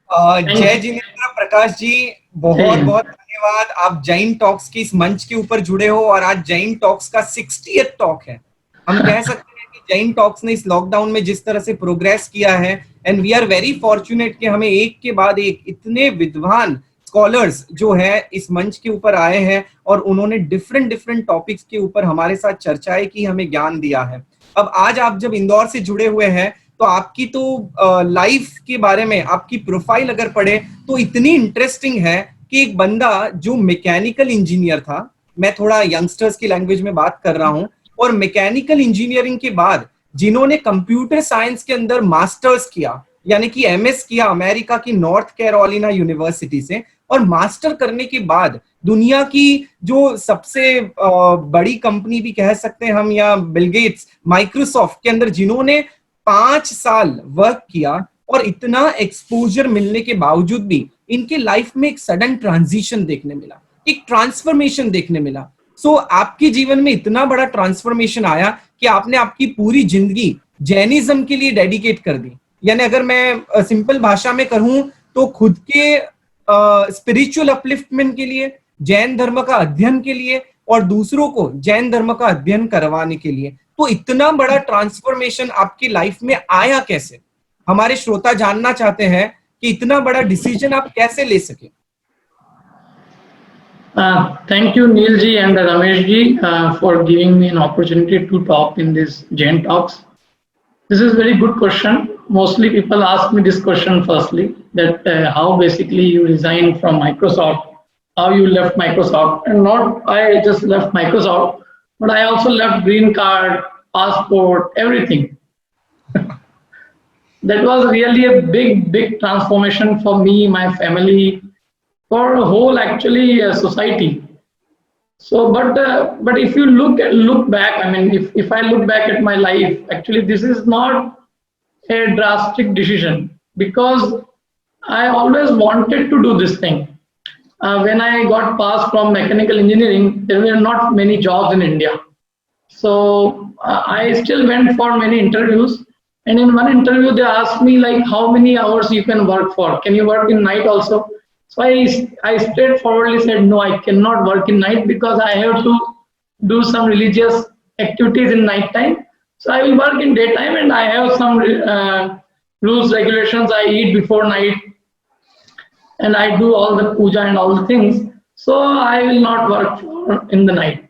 जय जिनेंद्र प्रकाश जी, बहुत बहुत धन्यवाद। आप जैन टॉक्स की इस मंच के ऊपर जुड़े हो और आज जैन टॉक्स का 60th टॉक है। हम कह सकते हैं कि जैन टॉक्स ने इस लॉकडाउन में जिस तरह से प्रोग्रेस किया है, and we are very fortunate कि हमें एक के बाद एक इतने विद्वान स्कॉलर्स जो है इस मंच के ऊपर आए हैं और उन्होंने डिफरेंट डिफरेंट टॉपिक्स के ऊपर हमारे साथ चर्चाएं की, हमें ज्ञान दिया है। अब आज आप जब इंदौर से जुड़े हुए हैं तो आपकी तो लाइफ के बारे में आपकी प्रोफाइल अगर पढ़े तो इतनी इंटरेस्टिंग है कि एक बंदा जो मैकेनिकल इंजीनियर था, मैं थोड़ा यंगस्टर्स की लैंग्वेज में बात कर रहा हूं, और मैकेनिकल इंजीनियरिंग के बाद जिन्होंने कंप्यूटर साइंस के अंदर मास्टर्स किया, यानी कि एमएस किया अमेरिका की नॉर्थ कैरोलिना यूनिवर्सिटी से, और मास्टर करने के बाद दुनिया की जो सबसे बड़ी कंपनी भी कह सकते हैं हम, या बिल गेट्स माइक्रोसॉफ्ट के अंदर जिन्होंने 5 साल वर्क किया, और इतना एक्सपोजर मिलने के बावजूद भी इनके लाइफ में एक सडन ट्रांजिशन देखने मिला, एक ट्रांसफॉर्मेशन देखने मिला। सो आपके जीवन में इतना बड़ा ट्रांसफॉर्मेशन आया कि आपने आपकी पूरी जिंदगी जैनिज्म के लिए डेडिकेट कर दी। यानी अगर मैं सिंपल भाषा में कहूं तो खुद के स्पिरिचुअल अपलिफ्टमेंट के लिए, जैन धर्म का अध्ययन के लिए, और दूसरों को जैन धर्म का अध्ययन करवाने के लिए। तो इतना बड़ा ट्रांसफॉर्मेशन आपकी लाइफ में आया कैसे? हमारे श्रोता जानना चाहते हैं कि इतना बड़ा डिसीजन आप कैसे ले सके। Thank you, Neil ji and Ramesh ji, for giving me an opportunity to talk in this Jain Talks. This is a very good question. Mostly people ask me this question firstly, that how basically you resigned from Microsoft, how you left Microsoft, and not I just left Microsoft, but I also left green card, passport, everything. That was really a big transformation for me, my family, for whole actually society. So but if you look back, I mean, if I look back at my life, actually this is not a drastic decision, because I always wanted to do this thing. When I got passed from mechanical engineering, there were not many jobs in India, so I still went for many interviews. And in one interview they asked me like, how many hours you can work for, can you work in night also? So I straightforwardly said, no, I cannot work in night, because I have to do some religious activities in night time. So I will work in daytime, and I have some rules, regulations. I eat before night, and I do all the puja and all the things. So I will not work in the night.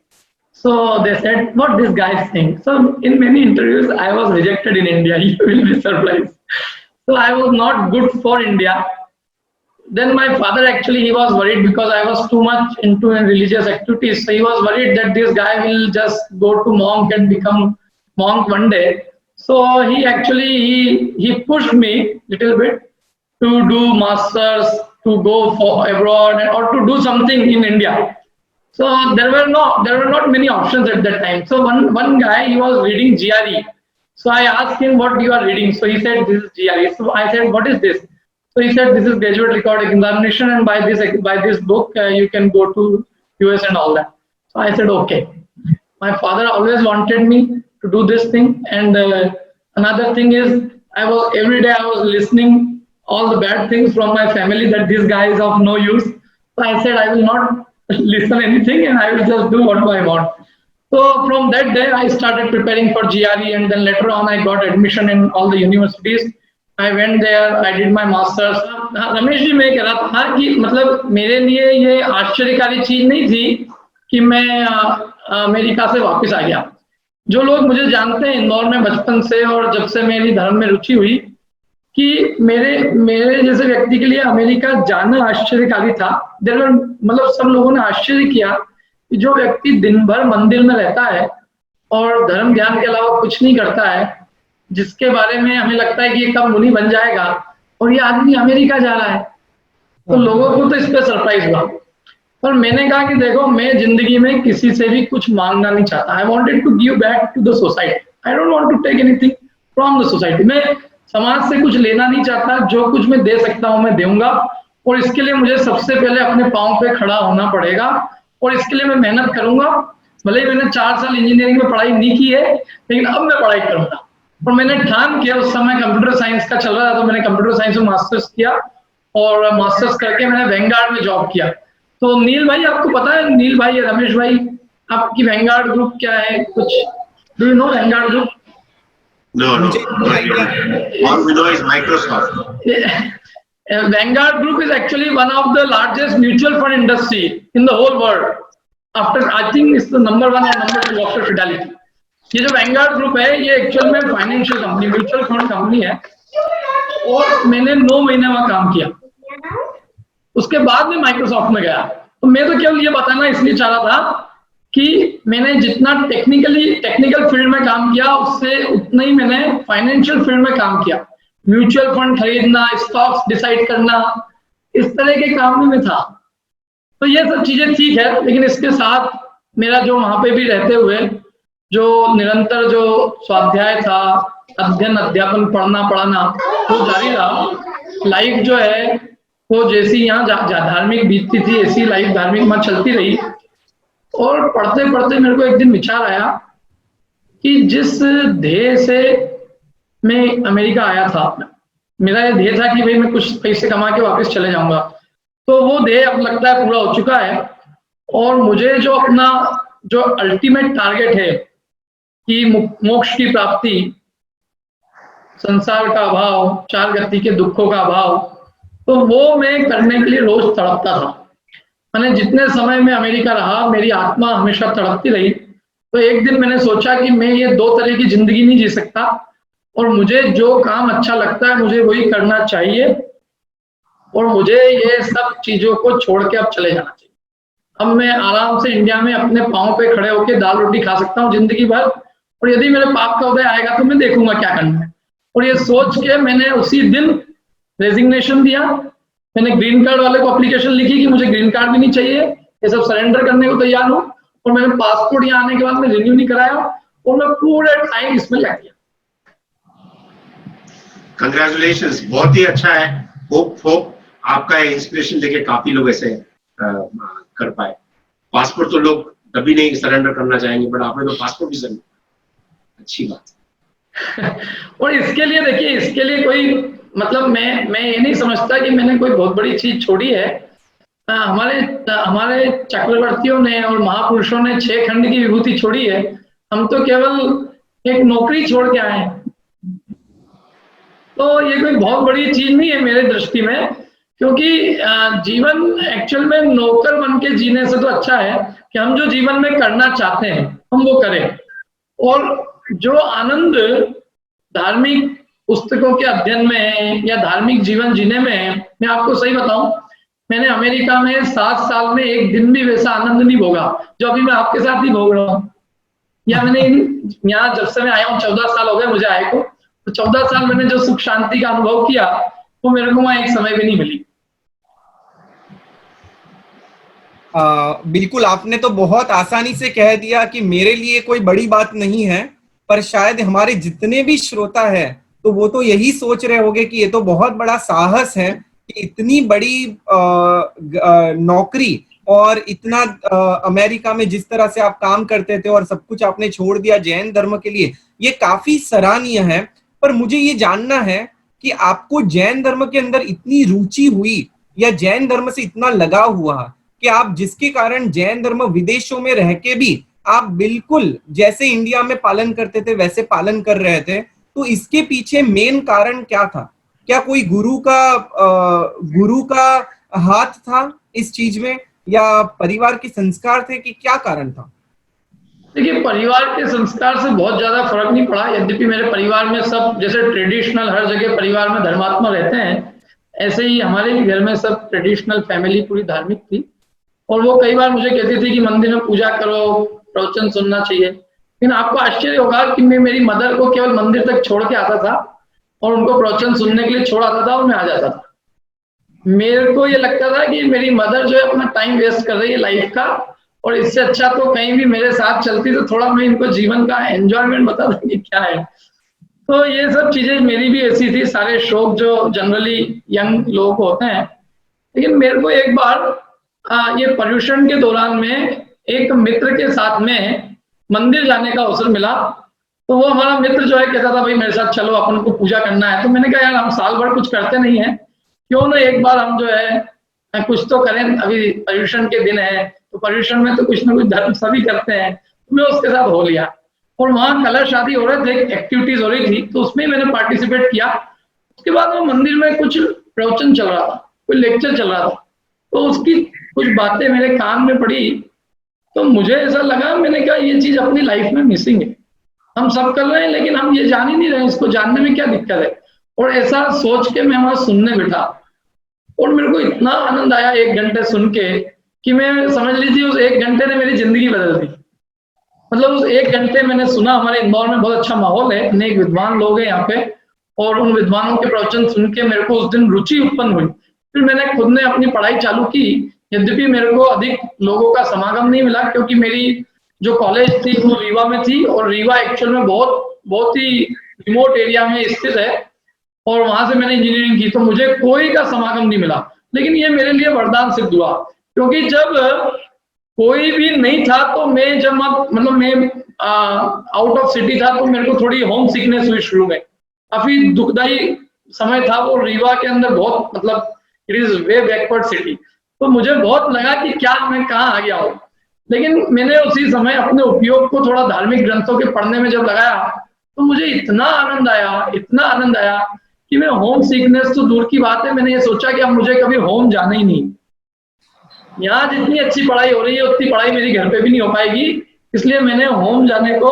So they said, what this guy is saying. So in many interviews, I was rejected in India. You will be surprised. So I was not good for India. Then my father, actually, he was worried because I was too much into religious activities. So he was worried that this guy will just go to monk and become monk one day. So he actually he pushed me little bit to do masters, to go for abroad, or to do something in India. So there were not many options at that time. So one guy, he was reading GRE. So I asked him, what you are reading? So he said, this is GRE. So I said, what is this? So he said, this is graduate record examination, and by this book you can go to US and all that. So I said, okay. My father always wanted me to do this thing. And another thing is, every day I was listening all the bad things from my family, that this guy is of no use. So I said, I will not listen anything, and I will just do what I want. So from that day I started preparing for GRE, and then later on I got admission in all the universities. I went there, I did my masters. Ramesh ji, मैं कह रहा था कि मतलब मेरे लिए ये आश्चर्यकारी चीज नहीं थी कि मैं अमेरिका से वापस आ गया। जो लोग मुझे जानते हैं इंदौर में बचपन से, और जब से मेरी धर्म में रुचि हुई, कि मेरे जैसे व्यक्ति के लिए अमेरिका जाना आश्चर्यकारी था। मतलब सब लोगों ने आश्चर्य किया कि जो व्यक्ति दिन भर मंदिर में रहता है और धर्म ज्ञान के अलावा कुछ नहीं करता है, जिसके बारे में हमें लगता है कि ये कब मुनि बन जाएगा, और ये आदमी अमेरिका जा रहा है। तो लोगों को तो इस पर सरप्राइज हुआ। पर मैंने कहा कि देखो, मैं जिंदगी में किसी से भी कुछ मांगना नहीं चाहता। I wanted to give back to the society. I don't want to take anything from the society. मैं समाज से कुछ लेना नहीं चाहता। जो कुछ मैं दे सकता हूँ मैं दूंगा, और इसके लिए मुझे सबसे पहले अपने पांव पे खड़ा होना पड़ेगा, और इसके लिए मैं मेहनत करूंगा। भले ही मैंने 4 साल इंजीनियरिंग में पढ़ाई नहीं की है, लेकिन अब मैं पढ़ाई करूंगा। और मैंने ठान किया, उस समय कंप्यूटर साइंस का चल रहा था, तो मैंने कंप्यूटर साइंस में मास्टर्स किया, और मास्टर्स करके मैंने वैंगार्ड में जॉब किया। तो नील भाई, आपको पता है, नील भाई, रमेश भाई, आपकी वैंगार्ड ग्रुप क्या है? कुछ do you know Vanguard group? No, no, मुझे no कोई idea. idea All we know is Microsoft. Vanguard Group is actually one of the largest mutual fund industry in the whole world. After, I think it's the number 1 or number 2 after Fidelity. ये जो Vanguard Group है, ये actual में financial company, mutual fund company है, और मैंने 9 महीने वहां काम किया। उसके बाद में माइक्रोसॉफ्ट में गया। तो मैं तो केवल ये बताना इसलिए चाह रहा था कि मैंने जितना टेक्निकल फील्ड में काम किया, उससे उतना ही मैंने फाइनेंशियल फील्ड में काम किया। म्यूचुअल फंड खरीदना, स्टॉक्स डिसाइड करना, इस तरह के काम में था। तो ये सब चीजें ठीक है, लेकिन इसके साथ मेरा जो वहां पे भी रहते हुए जो निरंतर जो स्वाध्याय था, अध्ययन अध्यापन, पढ़ना पढ़ाना, वो जारी रहा। लाइफ जो है वो जैसी यहाँ धार्मिक बीतती थी, ऐसी लाइफ धार्मिक में चलती रही। और पढ़ते पढ़ते मेरे को एक दिन विचार आया कि जिस ध्येय से मैं अमेरिका आया था, मेरा ये ध्येय था कि भाई मैं कुछ पैसे कमा के वापस चले जाऊंगा, तो वो ध्येय अब लगता है पूरा हो चुका है। और मुझे जो अपना जो अल्टीमेट टारगेट है कि मोक्ष की प्राप्ति, संसार का अभाव, 4 गति के दुखों का अभाव, तो वो मैं करने के लिए रोज तड़पता था। मैंने जितने समय में अमेरिका रहा, मेरी आत्मा हमेशा तड़पती रही। तो एक दिन मैंने सोचा कि मैं ये 2 तरह की जिंदगी नहीं जी सकता, और मुझे जो काम अच्छा लगता है मुझे वही करना चाहिए, और मुझे ये सब चीजों को छोड़ के अब चले जाना चाहिए। अब मैं आराम से इंडिया में अपने पाँव पे खड़े होकर दाल रोटी खा सकता हूँ जिंदगी भर, और यदि मेरे पाप का उदय आएगा तो मैं देखूंगा क्या करना है। और ये सोच के मैंने उसी दिन रेजिग्नेशन दिया। मैंने ग्रीन कार्ड वाले को एप्लीकेशन लिखी कि मुझे ग्रीन कार्ड भी नहीं चाहिए, ये सब सरेंडर करने को तैयार हूँ। और मैंने पासपोर्ट यहाँ आने के बाद में रिन्यू नहीं कराया, और मैं पूरे टाइम इसमें लग गया। कंग्रेचुलेशंस, बहुत ही अच्छा है। होप आपका इंस्पिरेशन देके काफी लोग ऐसे कर पाए। पासपोर्ट तो लोग कभी नहीं सरेंडर करना चाहेंगे, बट आपने तो पासपोर्ट भी सरेंडर, अच्छी बात। और इसके लिए देखिए, इसके लिए कोई मतलब मैं ये नहीं समझता कि मैंने कोई बहुत बड़ी चीज छोड़ी है। हमारे चक्रवर्तियों ने और महापुरुषों ने 6 खंड की विभूति छोड़ी है, हम तो केवल एक नौकरी छोड़ के आए हैं। तो ये कोई बहुत बड़ी चीज नहीं है मेरे दृष्टि में, क्योंकि जीवन एक्चुअल में नौकर बन के जीने से तो अच्छा है कि हम जो जीवन में करना चाहते हैं हम वो करें। और जो आनंद धार्मिक पुस्तकों के अध्ययन में या धार्मिक जीवन जीने में, मैं आपको सही बताऊं, मैंने अमेरिका में 7 साल में एक दिन भी वैसा आनंद नहीं भोगा जो अभी मैं आपके साथ ही भोग रहा हूँ। या मैंने यहाँ जब से मैं आया हूँ, 14 साल हो गए मुझे आए को, तो 14 साल मैंने जो सुख शांति का अनुभव किया वो मेरे को वहां एक समय भी नहीं मिली। बिल्कुल, आपने तो बहुत आसानी से कह दिया कि मेरे लिए कोई बड़ी बात नहीं है, पर शायद हमारे जितने भी श्रोता है तो वो तो यही सोच रहे होंगे कि ये तो बहुत बड़ा साहस है कि इतनी बड़ी नौकरी और इतना अमेरिका में जिस तरह से आप काम करते थे और सब कुछ आपने छोड़ दिया जैन धर्म के लिए, ये काफी सराहनीय है। पर मुझे ये जानना है कि आपको जैन धर्म के अंदर इतनी रुचि हुई या जैन धर्म से इतना लगाव हुआ कि आप जिसके कारण जैन धर्म विदेशों में रह के भी आप बिल्कुल जैसे इंडिया में पालन करते थे वैसे पालन कर रहे थे, तो इसके पीछे मेन कारण क्या था? क्या कोई गुरु का हाथ था इस चीज में, या परिवार के संस्कार थे, कि क्या कारण था? देखिए, परिवार के संस्कार से बहुत ज्यादा फर्क नहीं पड़ा। यद्यपि मेरे परिवार में सब जैसे ट्रेडिशनल हर जगह परिवार में धर्मात्मा रहते हैं, ऐसे ही हमारे भी घर में सब ट्रेडिशनल फैमिली पूरी धार्मिक थी। और वो कई बार मुझे कहती थी कि मंदिर में पूजा करो, प्रवचन सुनना चाहिए। लेकिन आपको आश्चर्य होगा कि मैं मेरी मदर को केवल मंदिर तक छोड़ के आता था और उनको प्रवचन सुनने के लिए छोड़ आता था और मैं आ जाता था। मेरे को ये लगता था कि मेरी मदर जो है अपना टाइम वेस्ट कर रही है लाइफ का, और इससे अच्छा तो कहीं भी मेरे साथ चलती तो थोड़ा मैं इनको जीवन का एंजॉयमेंट बता दूंगी क्या है। तो ये सब चीजें मेरी भी ऐसी थी, सारे शौक जो जनरली यंग लोग होते हैं। लेकिन मेरे को एक बार ये पर्यूषण के दौरान में एक मित्र के साथ में मंदिर जाने का अवसर मिला। तो वो हमारा मित्र जो है कहता था भाई मेरे साथ चलो, अपन को पूजा करना है। तो मैंने कहा यार हम साल भर कुछ करते नहीं है, क्यों ना एक बार हम जो है कुछ तो करें, अभी पर्यूषण के दिन है तो पर्यूषण में तो कुछ ना कुछ धर्म सभी करते हैं, तो मैं उसके साथ हो लिया। और वहाँ कलश शादी हो रहे थे, एक्टिविटीज हो रही थी, तो उसमें मैंने पार्टिसिपेट किया। उसके बाद वो मंदिर में कुछ प्रवचन चल रहा था, कोई लेक्चर चल रहा था, तो उसकी कुछ बातें मेरे कान में पड़ी, तो मुझे ऐसा लगा, मैंने कहा ये चीज अपनी लाइफ में मिसिंग है। हम सब कर रहे हैं लेकिन हम ये जान ही नहीं रहे, इसको जानने में क्या दिक्कत है। और ऐसा सोच के मैं वहां सुनने बैठा, और मेरे को इतना आनंद आया 1 घंटे सुन के कि मैं समझ लीजिए उस 1 घंटे ने मेरी जिंदगी बदल दी। मतलब उस 1 घंटे मैंने सुना, हमारे इंदौर में बहुत अच्छा माहौल है, अनेक विद्वान लोग हैं यहाँ पे, और उन विद्वानों के प्रवचन सुन के मेरे को उस दिन रुचि उत्पन्न हुई। फिर मैंने खुद ने अपनी पढ़ाई चालू की। यद्यपि मेरे को अधिक लोगों का समागम नहीं मिला, क्योंकि मेरी जो कॉलेज थी वो रीवा में थी, और रीवा एक्चुअल में बहुत ही रिमोट एरिया में स्थित है, और वहां से मैंने इंजीनियरिंग की, तो मुझे कोई का समागम नहीं मिला। लेकिन ये मेरे लिए वरदान सिद्ध हुआ, क्योंकि जब कोई भी नहीं था तो मैं जब मतलब मैं आउट ऑफ सिटी था, तो मेरे को थोड़ी होम सिकनेस हुई शुरू में। काफी दुखदाई समय था वो, रीवा के अंदर बहुत, मतलब it is way backward city. तो मुझे बहुत लगा कि क्या मैं कहाँ आ गया हूँ। लेकिन मैंने उसी समय अपने उपयोग को थोड़ा धार्मिक ग्रंथों के पढ़ने में जब लगाया, तो मुझे इतना आनंद आया, इतना आनंद आया कि मैं होम सिकनेस तो दूर की बात है, मैंने ये सोचा कि अब मुझे कभी होम जाना ही नहीं। यहाँ जितनी अच्छी पढ़ाई हो रही है उतनी पढ़ाई मेरी घर पे भी नहीं हो पाएगी, इसलिए मैंने होम जाने को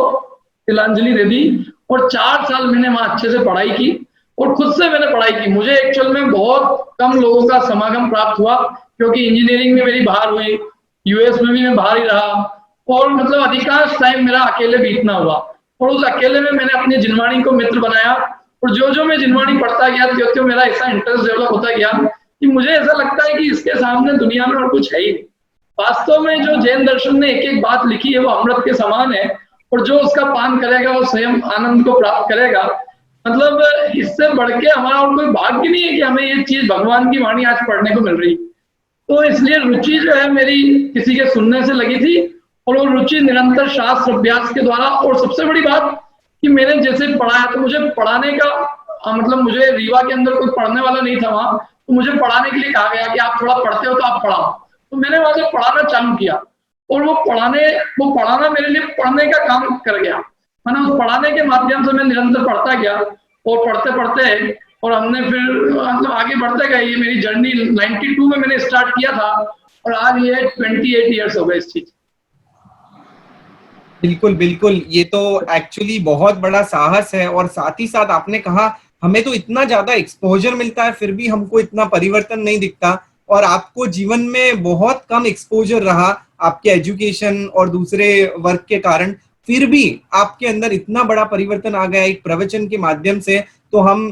तिलांजलि दे दी। और 4 साल मैंने वहां अच्छे से पढ़ाई की, और खुद से मैंने पढ़ाई की। मुझे एक्चुअल में बहुत कम लोगों का समागम प्राप्त हुआ, क्योंकि इंजीनियरिंग में मेरी बाहर हुई, यूएस में भी मैं बाहर ही रहा, और मतलब अधिकांश टाइम मेरा अकेले बीतना हुआ। और उस अकेले में मैंने अपने जिनवाणी को मित्र बनाया, और जो जो मैं जिनवाणी पढ़ता गया, त्यों त्यों मेरा ऐसा इंटरेस्ट डेवलप होता गया कि मुझे ऐसा लगता है कि इसके सामने दुनिया में और कुछ है ही नहीं। वास्तव में जो जैन दर्शन ने एक एक बात लिखी है वो अमृत के समान है, और जो उसका पान करेगा वो स्वयं आनंद को प्राप्त करेगा। मतलब इससे बढ़ के हमारा और कोई भाग्य नहीं है कि हमें ये चीज भगवान की वाणी आज पढ़ने को मिल रही। तो इसलिए रुचि जो है मेरी किसी के सुनने से लगी थी, और वो रुचि निरंतर शास्त्र अभ्यास के द्वारा। और सबसे बड़ी बात कि मैंने जैसे पढ़ाया, तो मुझे पढ़ाने का मतलब, मुझे रीवा के अंदर कोई पढ़ने वाला नहीं था वहां, तो मुझे पढ़ाने के लिए कहा गया कि आप थोड़ा पढ़ते हो तो आप पढ़ाओ। तो मैंने वहां से पढ़ाना चालू किया, और वो पढ़ाना मेरे लिए पढ़ने का काम कर गया। मैंने उस पढ़ाने के माध्यम से मैं निरंतर पढ़ता गया, और पढ़ते पढ़ते, और हमने फिर मतलब आगे बढ़ते गए। ये मेरी जर्नी 92 में मैंने स्टार्ट किया था, और आज ये 28 ईयर्स हो गए इस चीज। बिल्कुल बिल्कुल, ये तो एक्चुअली बहुत बड़ा साहस है। और साथ ही साथ आपने कहा हमें तो इतना ज्यादा एक्सपोजर मिलता है फिर भी हमको इतना परिवर्तन नहीं दिखता, और आपको जीवन में बहुत कम एक्सपोजर रहा आपके एजुकेशन और दूसरे वर्क के कारण, फिर भी आपके अंदर इतना बड़ा परिवर्तन आ गया एक प्रवचन के माध्यम से। तो हम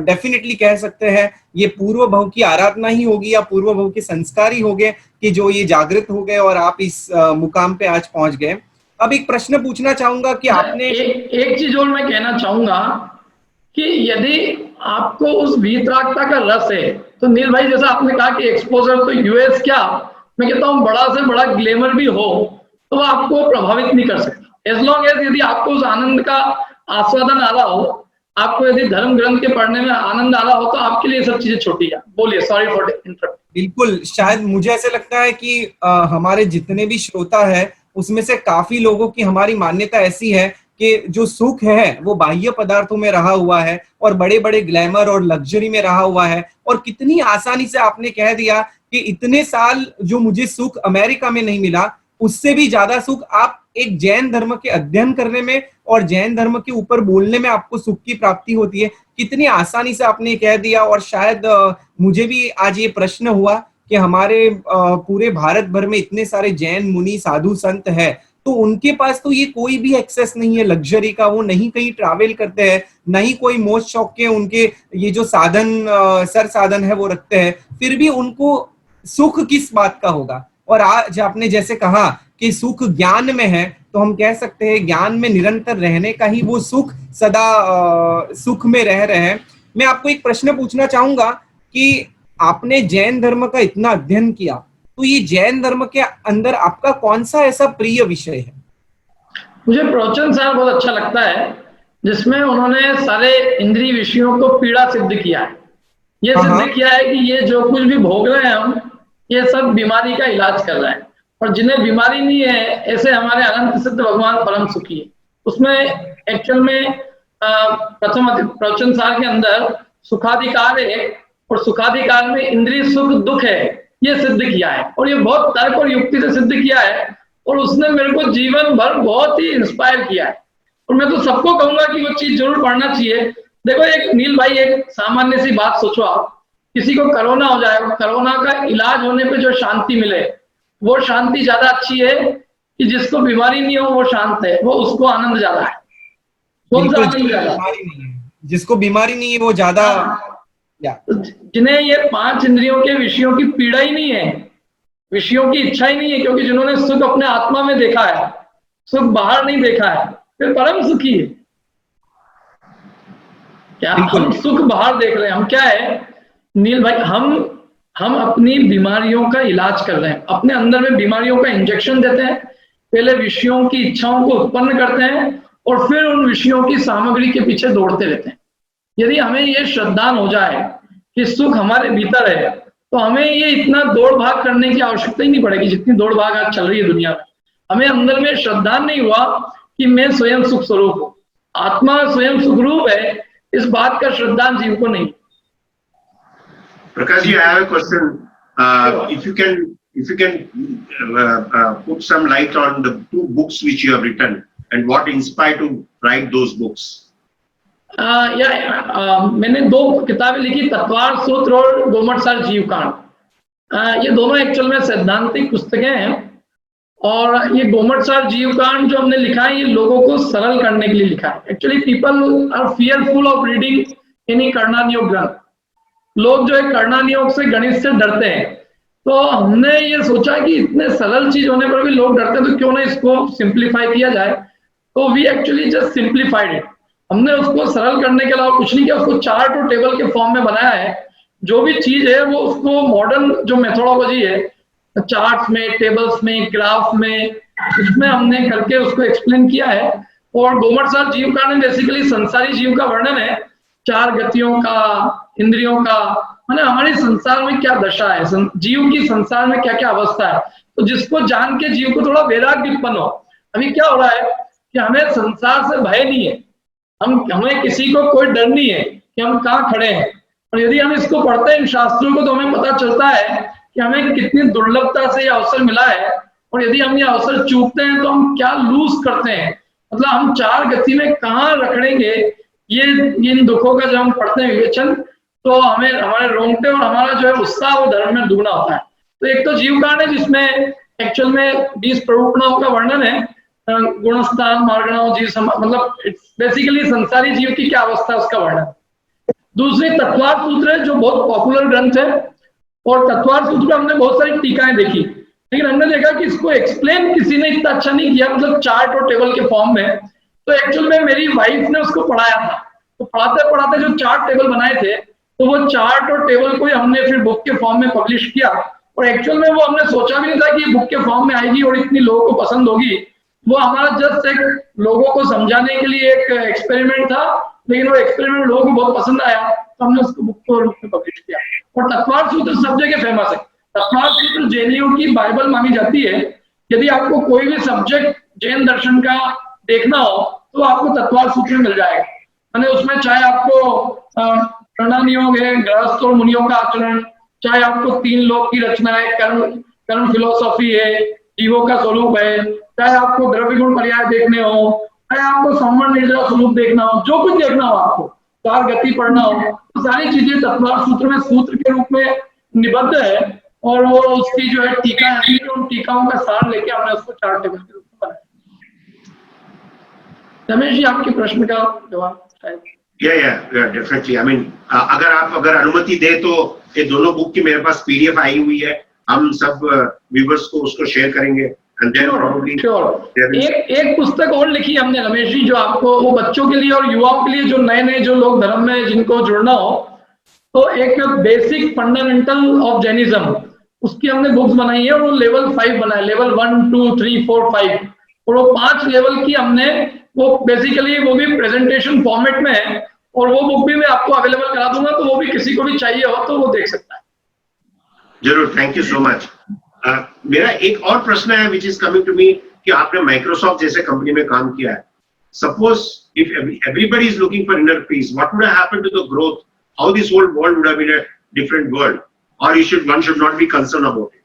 डेफिनेटली कह सकते हैं ये पूर्व भव की आराधना ही होगी, या पूर्व भव के संस्कार ही हो गए कि जो ये जागृत हो गए और आप इस मुकाम पे आज पहुंच गए। अब एक प्रश्न पूछना चाहूंगा कि आपने एक चीज और मैं कहना चाहूंगा कि यदि आपको उस वीतरागता का रस है, तो नील भाई जैसा आपने कहा कि एक्सपोजर, तो यूएस क्या, मैं कहता हूँ बड़ा से बड़ा ग्लैमर भी हो तो वो आपको प्रभावित नहीं कर सकता। एज लॉन्ग एज यदि आपको उस आनंद का आस्वादन आ रहा हो, आपको यदि धर्म ग्रंथ के पढ़ने में आनंद आ रहा हो, तो आपके लिए सब चीजें छोटी है। बोलिए, सॉरी फॉर इंटरप्ट। बिल्कुल, शायद मुझे ऐसे लगता है कि हमारे जितने भी श्रोता है उसमें से काफी लोगों की हमारी मान्यता ऐसी है कि जो सुख है वो बाह्य पदार्थों में रहा हुआ है और बड़े बड़े ग्लैमर और लग्जरी में रहा हुआ है। और कितनी आसानी से आपने कह दिया कि इतने साल जो मुझे सुख अमेरिका में नहीं मिला, उससे भी ज्यादा सुख आप एक जैन धर्म के अध्ययन करने में और जैन धर्म के ऊपर बोलने में आपको सुख की प्राप्ति होती है। कितनी आसानी से आपने कह दिया। और शायद मुझे भी आज ये प्रश्न हुआ कि हमारे पूरे भारत भर में इतने सारे जैन मुनि साधु संत है, तो उनके पास तो ये कोई भी एक्सेस नहीं है लग्जरी का, वो नहीं कहीं ट्रैवल करते हैं, नहीं कोई मोज शौक के उनके ये जो साधन सर साधन है वो रखते हैं, फिर भी उनको सुख किस बात का होगा। और आज आपने जैसे कहा कि सुख ज्ञान में है, तो हम कह सकते हैं ज्ञान में निरंतर रहने का ही वो सुख, सदा सुख में रह रहे हैं। मैं आपको एक प्रश्न पूछना चाहूंगा कि आपने जैन धर्म का इतना अध्ययन किया, तो ये जैन धर्म के अंदर आपका कौन सा ऐसा प्रिय विषय है? मुझे प्रवचन सार बहुत अच्छा लगता है, जिसमें उन्होंने सारे इंद्रिय विषयों को पीड़ा सिद्ध किया है। ये सिद्ध किया है कि ये जो कुछ भी भोग रहे हैं हम, ये सब बीमारी का इलाज कर रहे हैं। और जिन्हें बीमारी नहीं है, ऐसे हमारे अनंत सिद्ध भगवान परम सुखी है। उसमें एक्चुअल में प्रथम प्रवचन सार के अंदर सुखाधिकार है, और सुखाधिकार में इंद्रिय सुख दुख है, ये सिद्ध किया है, और ये बहुत तर्क और युक्ति से सिद्ध किया है, और उसने मेरे को जीवन भर बहुत ही इंस्पायर किया है। और मैं तो सबको कहूंगा कि वो चीज जरूर पढ़ना चाहिए। देखो एक नील भाई, एक सामान्य सी बात सोचो आप, किसी को कोरोना हो जाए, कोरोना का इलाज होने पे जो शांति मिले, वो शांति ज्यादा अच्छी है कि जिसको बीमारी नहीं हो वो शांत है, वो उसको आनंद ज्यादा है। कौन सा आनंद ज्यादा? जिसको बीमारी नहीं है वो ज्यादा। जिन्हें ये 5 इंद्रियों के विषयों की पीड़ा ही नहीं है, विषयों की इच्छा ही नहीं है, क्योंकि जिन्होंने सुख अपने आत्मा में देखा है, सुख बाहर नहीं देखा है, फिर परम सुखी है। क्या हम सुख बाहर देख रहे हैं? हम क्या है नील भाई, हम अपनी बीमारियों का इलाज कर रहे हैं, अपने अंदर में बीमारियों का इंजेक्शन देते हैं, पहले विषयों की इच्छाओं को उत्पन्न करते हैं, और फिर उन विषयों की सामग्री के पीछे दौड़ते रहते हैं। यदि हमें ये श्रद्धान हो जाए कि सुख हमारे भीतर है, तो हमें ये इतना दौड़ भाग करने की आवश्यकता ही नहीं पड़ेगी जितनी दौड़ भाग आज चल रही है दुनिया में। हमें अंदर में श्रद्धान नहीं हुआ कि मैं स्वयं सुख स्वरूप हूँ, आत्मा स्वयं सुखरूप है, इस बात का श्रद्धान जीव को नहीं। Prakash ji, I have a question. If you can put some light on the 2 books which you have written and what inspired to write those books. मैंने 2 किताबें लिखी, तत्वार सूत्र और गोमटसार जीवकांड। ये दोनों एक्चुअल में सैद्धांतिक पुस्तकें हैं, और ये गोमटसार जीवकांड जो हमने लिखा है, ये लोगों को सरल करने के लिए लिखा है। Actually people are fearful of reading any कर्णानियोग ग्रंथ। लोग जो है कर्णानियोग से, गणित से डरते हैं, तो हमने ये सोचा कि इतने सरल चीज होने पर भी लोग डरते हैं, तो क्यों ना इसको सिंप्लीफाई किया जाए। तो we actually just simplified it. हमने उसको सरल करने के अलावा कुछ नहीं किया, उसको चार्ट और टेबल के फॉर्म में बनाया है। जो भी चीज है वो उसको मॉडर्न जो मेथोडोलॉजी है, चार्ट्स में, टेबल्स में, ग्राफ में, उसमें हमने करके उसको एक्सप्लेन किया है। और गोमटसार जीवकांड में बेसिकली संसारी जीव का वर्णन है, 4 गतियों का, इंद्रियों का, माने हमारे संसार में क्या दशा है, जीव की संसार में क्या क्या अवस्था है। तो जिसको जान के जीव को थोड़ा वैराग्य उत्पन्न हो। अभी क्या हो रहा है कि हमें संसार से भय नहीं है, हमें किसी को कोई डर नहीं है कि हम कहाँ खड़े हैं। और यदि हम इसको पढ़ते हैं इन शास्त्रों को, तो हमें पता चलता है कि हमें कितनी दुर्लभता से ये अवसर मिला है, और यदि हम ये अवसर चूकते हैं तो हम क्या लूज करते हैं, मतलब हम 4 गति में कहाँ रखड़ेंगे। ये इन दुखों का जब हम पढ़ते हैं विवेचन, तो हमें हमारे रोंगटे और हमारा जो है उत्साह वो धर्म में दुगना होता है। तो एक तो जीवकांड है जिसमें एक्चुअल में 20 प्ररूपणाओं का वर्णन है, गुणस्थान, मार्गणाओं, जीव मतलब बेसिकली संसारी जीव की क्या अवस्था है उसका वर्णन। दूसरी तत्वार सूत्र है जो बहुत पॉपुलर ग्रंथ है, और तत्वार सूत्र में हमने बहुत सारी टीकाएं देखी, लेकिन हमने देखा कि इसको एक्सप्लेन किसी ने इतना अच्छा नहीं किया, मतलब चार्ट और टेबल के फॉर्म में। तो एक्चुअल में मेरी वाइफ ने उसको पढ़ाया था, तो पढ़ाते पढ़ाते जो चार्ट टेबल बनाए थे, तो वो चार्ट और टेबल को ही हमने फिर बुक के फॉर्म में पब्लिश किया। और एक्चुअल में वो हमने सोचा भी नहीं था कि बुक के फॉर्म में आएगी और इतनी लोगों को पसंद होगी। वो हमारा जस्ट एक लोगों को समझाने के लिए एक एक्सपेरिमेंट था, लेकिन वो एक्सपेरिमेंट लोगों को बहुत पसंद आया, तो हमने उसको बुक के रूप में पब्लिश किया। और तत्वार सूत्र सब जगह फेमस है। तत्वार सूत्र जैनियों की बाइबल मानी जाती है। यदि आपको कोई भी सब्जेक्ट जैन दर्शन का देखना हो, तो आपको तत्वार सूत्र मिल जाएगा। मैंने उसमें चाहे आपको कर्णानियोग है, गृहस्थ और मुनियों का आचरण, चाहे आपको 3 लोक की रचना है, कर्म फिलोसॉफी है, जीवों का स्वरूप है, चाहे आपको द्रव्य गुण पर्याय देखने हो, चाहे आपको संवरण निर्जरा स्वरूप देखना हो, जो कुछ देखना हो, आपको 4 गति पढ़ना हो, तो सारी चीजें तत्वार सूत्र में सूत्र के रूप में निबद्ध है। और वो उसकी जो है टीका है, उन टीकाओं का सार लेके हमने उसको 4 टेबल के रूप में बनाया। रमेश जी, आपके प्रश्न का जवाब शायद। डेफिनेटली। आई मीन अगर अनुमति दे तो ये दोनों बुक की मेरे पास PDF आई हुई है, हम सब व्यूअर्स को उसको शेयर करेंगे। एंड देन प्रोबब्ली एक पुस्तक और लिखी हमने रमेश जी, जो आपको वो बच्चों के लिए और युवाओं के लिए जो नए जो लोग धर्म में जिनको जुड़ना हो, तो एक बेसिक फंडामेंटल ऑफ जैनिज्म, उसकी हमने बुक्स बनाई है। और वो लेवल 5 बना है, लेवल 1, 2, 3, 4, 5, और वो 5 लेवल की हमने वो बेसिकली वो भी प्रेजेंटेशन फॉर्मेट में है। और वो बुक भी मैं आपको अवेलेबल करा दूंगा, तो वो भी किसी को भी चाहिए हो तो वो देख सकता है। जरूर, थैंक यू सो मच। मेरा एक और प्रश्न है which is coming to me, कि आपने माइक्रोसॉफ्ट जैसे कंपनी में काम किया है। Suppose if everybody is looking for inner peace, what would have happened to the growth? How this whole world would have been a different world, और one should not be concerned about it?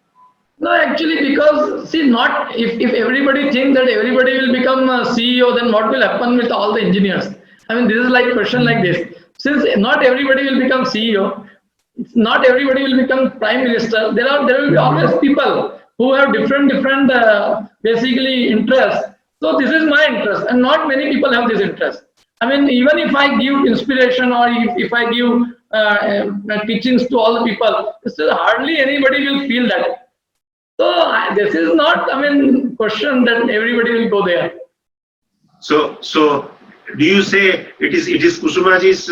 No, actually, because see, not if everybody thinks that everybody will become a CEO, then what will happen with all the engineers? I mean, this is like question like this. Since not everybody will become CEO, not everybody will become prime minister. There will be always people who have different basically interests. So this is my interest, and not many people have this interest. I mean, even if I give inspiration, or if I give teachings to all the people, still hardly anybody will feel that. So this is not, I mean, question that everybody will go there. So do you say it is Kusumaji's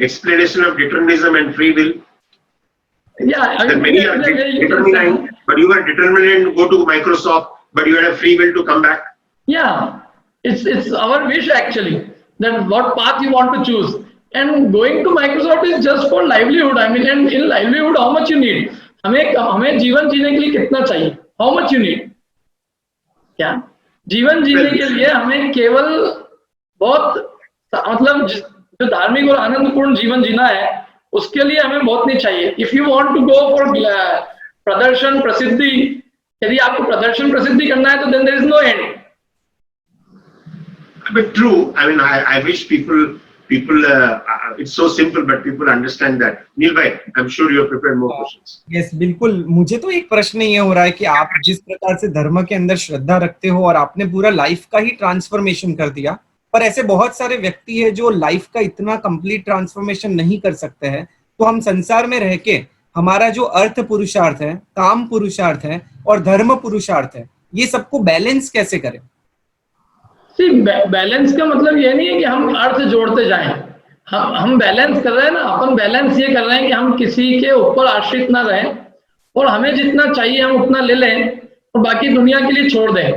explanation of determinism and free will? Yeah, I mean, many are determined, but you were determined to go to Microsoft, but you had a free will to come back. Yeah, it's our wish actually, that what path you want to choose. And going to Microsoft is just for livelihood. I mean, and in livelihood, how much you need? हमें जीवन जीने के लिए कितना चाहिए? How much you need? क्या जीवन जीने के लिए हमें केवल बहुत, मतलब जो धार्मिक और आनंदपूर्ण जीवन जीना है, उसके लिए हमें बहुत नहीं चाहिए. If you want to go for प्रदर्शन प्रसिद्धि, यदि आपको प्रदर्शन प्रसिद्धि करना है, तो then there is no end. But true, I mean, I wish people it's so simple, but people understand that. Neil bhai, I'm sure you have prepared more questions. Yes, बिल्कुल. मुझे तो एक प्रश्न ये हो रहा है कि आप जिस प्रकार से धर्म के अंदर श्रद्धा रखते हो और आपने पूरा लाइफ का ही ट्रांसफॉर्मेशन कर दिया, पर ऐसे बहुत सारे व्यक्ति है जो लाइफ का इतना कंप्लीट ट्रांसफॉर्मेशन नहीं कर सकते हैं. तो हम संसार में रह के हमारा जो अर्थ पुरुषार्थ है, काम पुरुषार्थ है और धर्म पुरुषार्थ है, ये सबको बैलेंस कैसे करें? बैलेंस का मतलब ये नहीं है कि हम अर्थ जोड़ते जाएं. हम बैलेंस कर रहे हैं ना. अपन बैलेंस ये कर रहे हैं कि हम किसी के ऊपर आश्रित ना रहें, और हमें जितना चाहिए हम उतना ले लें, और बाकी दुनिया के लिए छोड़ दें.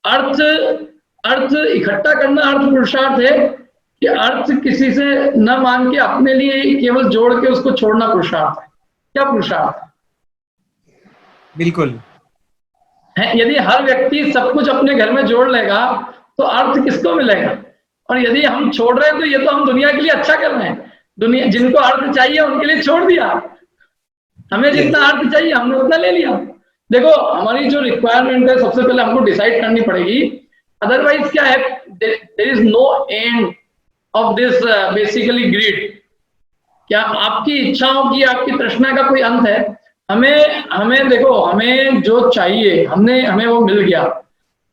अर्थ इकट्ठा करना अर्थ पुरुषार्थ है, कि अर्थ किसी से न मांग के अपने लिए केवल जोड़ के उसको छोड़ना पुरुषार्थ है. क्या पुरुषार्थ? बिल्कुल है. यदि हर व्यक्ति सब कुछ अपने घर में जोड़ लेगा, तो अर्थ किसको मिलेगा? और यदि हम छोड़ रहे हैं, तो ये तो हम दुनिया के लिए अच्छा कर रहे हैं. दुनिया जिनको अर्थ चाहिए उनके लिए छोड़ दिया. हमें जितना अर्थ चाहिए हमने उतना ले लिया. देखो, हमारी जो रिक्वायरमेंट है, सबसे पहले हमको डिसाइड करनी पड़ेगी. अदरवाइज क्या है, there is no end of this basically greed. क्या आपकी इच्छाओं की, आपकी तृष्णा का कोई अंत है? हमें देखो, हमें जो चाहिए हमें वो मिल गया,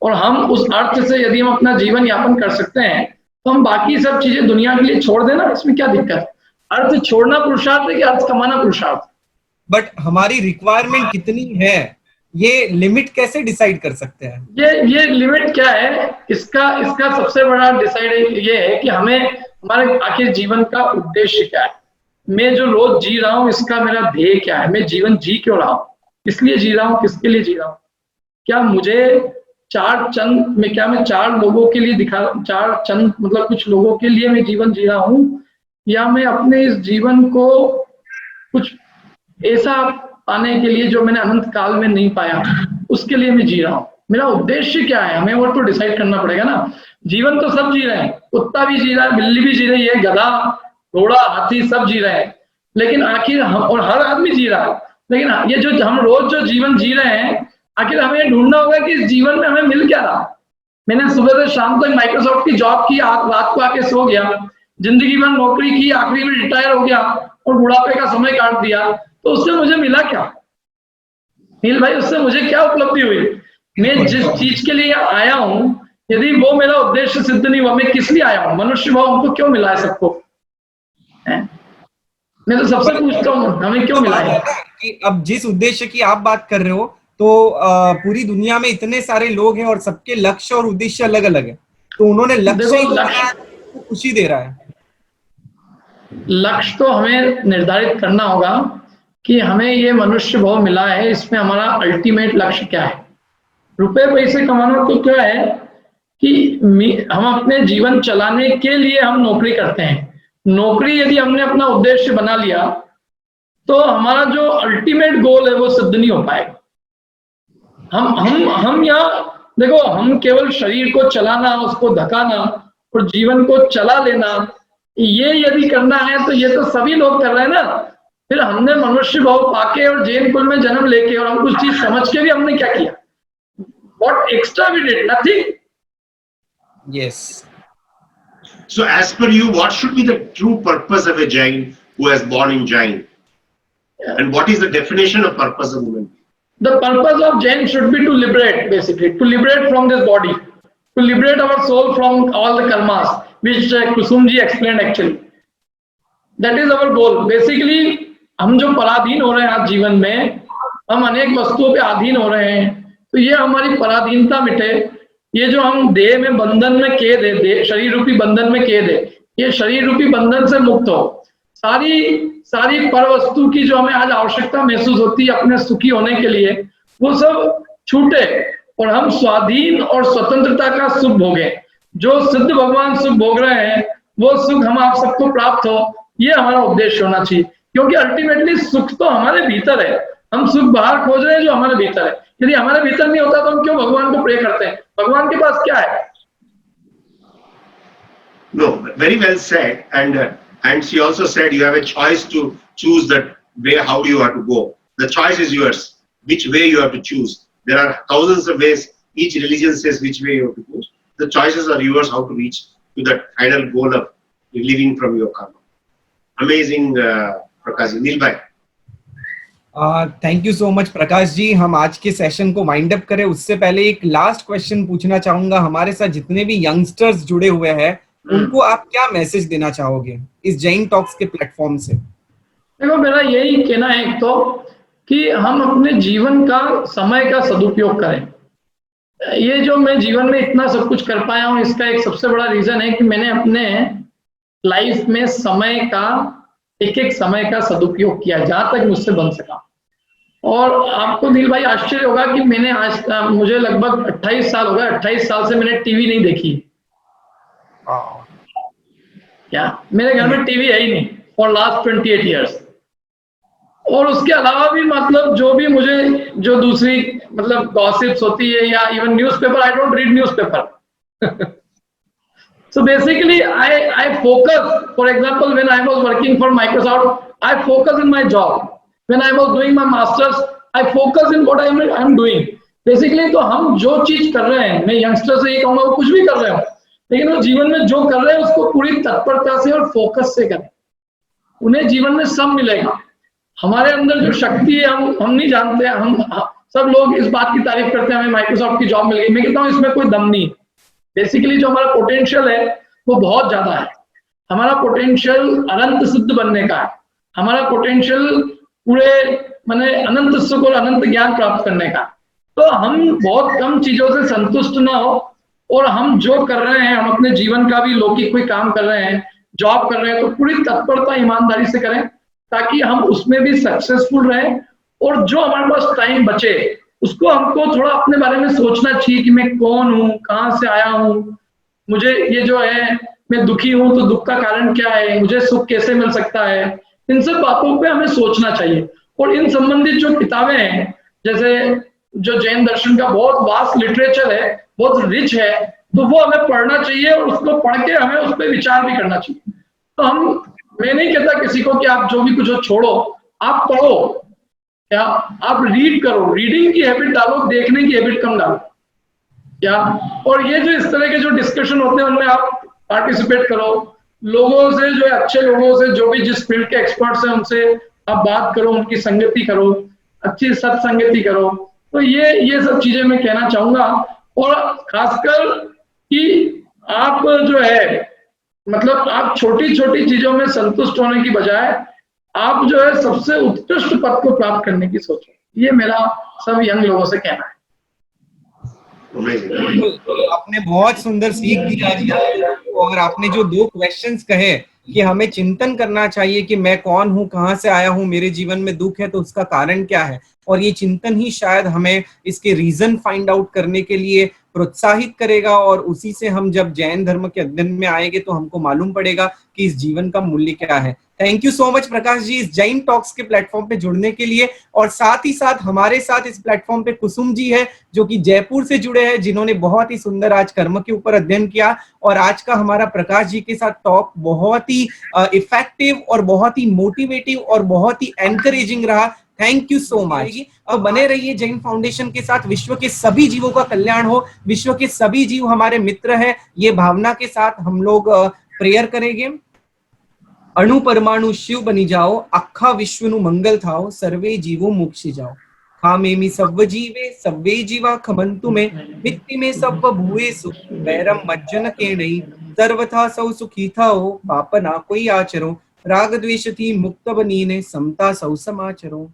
और हम उस अर्थ से यदि हम अपना जीवन यापन कर सकते हैं, तो हम बाकी सब चीजें दुनिया के लिए छोड़ देना. इसमें क्या दिक्कत है? अर्थ छोड़ना पुरुषार्थ है कि अर्थ कमाना पुरुषार्थ? बट हमारी रिक्वायरमेंट कितनी है, ये लिमिट कैसे डिसाइड कर सकते हैं? ये लिमिट क्या है? इसका सबसे बड़ा डिसाइड ये है कि हमारे आखिर जीवन का उद्देश्य क्या है. मैं जो रोज जी रहा हूँ, इसका मेरा ध्येय क्या है? मैं जीवन जी क्यों रहा हूँ? किसलिए जी रहा हूँ? किसके लिए जी रहा हूँ? क्या मुझे मैं चार लोगों के लिए मतलब कुछ लोगों के लिए मैं जीवन जी रहा हूँ, या मैं अपने इस जीवन को कुछ ऐसा पाने के लिए जो मैंने अनंत काल में नहीं पाया, उसके लिए मैं जी रहा हूँ? मेरा उद्देश्य क्या है? हमें वो तो डिसाइड करना पड़ेगा ना. जीवन तो सब जी रहे हैं. कुत्ता भी जी रहा है, बिल्ली भी जी रही है, गधा, घोड़ा, हाथी सब जी रहे हैं. लेकिन आखिर और हर आदमी जी रहा है. लेकिन ये जो हम रोज जो जीवन जी रहे हैं, आखिर हमें ढूंढना होगा कि इस जीवन में हमें मिल क्या रहा. मैंने सुबह से शाम तक माइक्रोसॉफ्ट की जॉब की, रात को आके सो गया, जिंदगी भर नौकरी की, आखिरी में रिटायर हो गया और बुढ़ापे का समय काट दिया, तो उससे मुझे मिला क्या? नील भाई, उससे मुझे क्या उपलब्धि हुई? मैं जिस चीज के लिए आया हूँ, यदि वो मेरा उद्देश्य सिद्ध नहीं हुआ, मैं किस लिए आया हूँ? मनुष्य भाव हमको क्यों मिला है? सबको मैं तो सबसे पूछता हूँ, हमें क्यों मिला है? कि अब जिस उद्देश्य की आप बात कर रहे हो, तो पूरी दुनिया में इतने सारे लोग हैं और सबके लक्ष्य और उद्देश्य अलग अलग है, तो उन्होंने लक्ष्य खुशी दे रहा है. लक्ष्य तो हमें निर्धारित करना होगा कि हमें ये मनुष्य भाव मिला है, इसमें हमारा अल्टीमेट लक्ष्य क्या है. रुपए पैसे कमाना तो क्या है कि हम अपने जीवन चलाने के लिए हम नौकरी करते हैं. नौकरी यदि हमने अपना उद्देश्य बना लिया तो हमारा जो अल्टीमेट गोल है वो सिद्ध नहीं हो पाएगा। हम यहाँ देखो, हम केवल शरीर को चलाना, उसको धकाना और जीवन को चला लेना, ये यदि करना है तो ये तो सभी लोग कर रहे हैं ना। फिर हमने मनुष्य भाव पाके और जैन कुल में जन्म लेके और हम कुछ चीज समझ के भी हमने क्या किया? What extra we did? Nothing. Yes. So as per you, what should be the true purpose of a Jain who has born in Jain? And what is the definition of purpose of human being? The purpose of Jain should be to liberate, basically, to liberate from this body, to liberate our soul from all the karmas, which Kusumji explained actually. That is our goal. Basically, हम जो पराधीन हो रहे हैं आज जीवन में, हम अनेक वस्तुओं पे अधीन हो रहे हैं, तो ये हमारी पराधीनता मिटे। ये जो हम देह में बंधन में कैद है, शरीर रूपी बंधन में कैद है, ये शरीर रूपी बंधन से मुक्त हो। सारी पर वस्तु की जो हमें आज आवश्यकता महसूस होती है अपने सुखी होने के लिए, वो सब छूटे और हम स्वाधीन और स्वतंत्रता का सुख भोगे। जो सिद्ध भगवान सुख भोग रहे हैं वो सुख हम आप सबको प्राप्त हो, ये हमारा उद्देश्य होना चाहिए। क्योंकि अल्टीमेटली सुख तो हमारे भीतर है, हम सुख बाहर खोज रहे हैं जो हमारे भीतर है। यदि हमारे भीतर नहीं होता तो हम क्यों भगवान को प्रे करते हैं? भगवान के पास क्या है? No, very well said. And she also said you have a choice to choose that way how you have to go. The choice is yours, which way you have to choose. There are thousands of ways. Each religion says which way you have to go. The choices are yours how to reach to that final goal of relieving from your karma. Amazing, Prakash ji. Neel bhai. Thank you so much Prakash ji. हम आज के session को wind up करें उससे पहले एक last question पूछना चाहूंगा। हमारे साथ जितने भी यंगस्टर्स जुड़े हुए हैं उनको आप क्या मैसेज देना चाहोगे इस जैन टॉक्स के प्लेटफॉर्म से? देखो, मेरा यही कहना है एक तो कि हम अपने जीवन का, समय का सदुपयोग करें। ये जो मैं जीवन में इतना सब कुछ कर पाया हूँ, इसका एक सबसे बड़ा रीजन है कि मैंने अपने लाइफ में समय का, एक समय का सदुपयोग किया जहां तक मुझसे बन सका। और आपको नील भाई आश्चर्य होगा कि मैंने आज, मुझे लगभग 28 साल हो गए, 28 साल से मैंने टीवी नहीं देखी। क्या मेरे घर में टीवी है ही नहीं फॉर लास्ट 28 ईयर्स। और उसके अलावा भी मतलब जो भी मुझे जो दूसरी मतलब गॉसिप्स होती है या even newspaper, I don't read newspaper. So basically, I focus. For example, when I was working for Microsoft, I focus in my job. When I was doing my masters, I focus in what I'm doing. Basically, तो हम जो चीज कर रहे हैं, मैं youngster से ये कहूँगा वो कुछ भी कर रहे हो, लेकिन वो जीवन में जो कर रहे हैं उसको पूरी तत्परता से और फोकस से करें। उन्हें जीवन में सब मिलेगा। हमारे अंदर जो शक्ति है हम नहीं जानते। हम सब लोग इस बात की तारीफ करते हैं हमें माइक्रोसॉफ्ट की जॉब मिल गई। मैं कहता हूँ इसमें कोई दम नहीं। बेसिकली जो हमारा पोटेंशियल है वो बहुत ज्यादा है। हमारा पोटेंशियल अनंत सिद्ध बनने का है। हमारा पोटेंशियल पूरे माने अनंत सुख और अनंत ज्ञान प्राप्त करने का। तो हम बहुत कम चीजों से संतुष्ट ना हो और हम जो कर रहे हैं, हम अपने जीवन का भी लौकिक कोई काम कर रहे हैं, जॉब कर रहे हैं, तो पूरी तत्परता ईमानदारी से करें ताकि हम उसमें भी सक्सेसफुल रहें। और जो हमारे पास टाइम बचे उसको हमको थोड़ा अपने बारे में सोचना चाहिए कि मैं कौन हूँ, कहाँ से आया हूँ, मुझे ये जो है मैं दुखी हूँ तो दुख का कारण क्या है, मुझे सुख कैसे मिल सकता है। इन सब बातों पे हमें सोचना चाहिए। और इन संबंधित जो किताबें हैं, जैसे जो जैन दर्शन का बहुत वास्ट लिटरेचर है, बहुत रिच है, तो वो हमें पढ़ना चाहिए और उसको पढ़ के हमें उस पर विचार भी करना चाहिए। तो मैं नहीं कहता किसी को कि आप जो भी कुछ हो छोड़ो, आप पढ़ो, क्या आप रीड करो, रीडिंग की हैबिट डालो, देखने की हैबिट कम डालो क्या। और ये जो इस तरह के जो डिस्कशन होते हैं उनमें आप पार्टिसिपेट करो, लोगों से, जो अच्छे लोगों से, जो भी जिस फील्ड के एक्सपर्ट्स हैं उनसे आप बात करो, उनकी संगति करो, अच्छी सत्संगति करो। तो ये सब चीजें मैं कहना चाहूंगा। और खासकर कि आप जो है मतलब आप छोटी छोटी चीजों में संतुष्ट होने की बजाय आप जो है सबसे उत्कृष्ट पद को प्राप्त करने की सोचो। ये मेरा सब यंग लोगों से कहना है। आपने बहुत सुंदर सीख दी आज। और आपने जो 2 क्वेश्चंस कहे कि हमें चिंतन करना चाहिए कि मैं कौन हूँ, कहाँ से आया हूँ, मेरे जीवन में दुख है तो उसका कारण क्या है, और ये चिंतन ही शायद हमें इसके रीजन फाइंड आउट करने के लिए प्रोत्साहित करेगा, और उसी से हम जब जैन धर्म के अध्ययन में आएंगे तो हमको मालूम पड़ेगा कि इस जीवन का मूल्य क्या है। Thank you so much Prakash जी इस जैन टॉक्स के प्लेटफॉर्म पे जुड़ने के लिए। और साथ ही साथ हमारे साथ इस प्लेटफॉर्म पे कुसुम जी है जो कि जयपुर से जुड़े हैं, जिन्होंने बहुत ही सुंदर आज कर्म के ऊपर अध्ययन किया, और आज का हमारा प्रकाश जी के साथ टॉक बहुत ही इफेक्टिव और बहुत ही मोटिवेटिव और बहुत ही एनकरेजिंग रहा। Thank you so much. अब बने रहिए जैन फाउंडेशन के साथ। विश्व के सभी जीवों का कल्याण हो, विश्व के सभी जीव हमारे मित्र है, ये भावना के साथ हम लोग प्रेयर करेंगे। अणु परमाणु शिव बनी जाओ, अखा विश्व नु मंगल थाओ, सर्वे जीवो मोक्षी जाओ। खामेमि सव्व जीवे सव्वे जीवा खमंतु में, मित्ति में सव्व भूएसु वैरम मज्जन के नहीं, सर्वथा सौ सुखी थाओ, पाप ना कोई आचरो, राग द्वेष थी मुक्त बनीने, समता सौ समाचरो।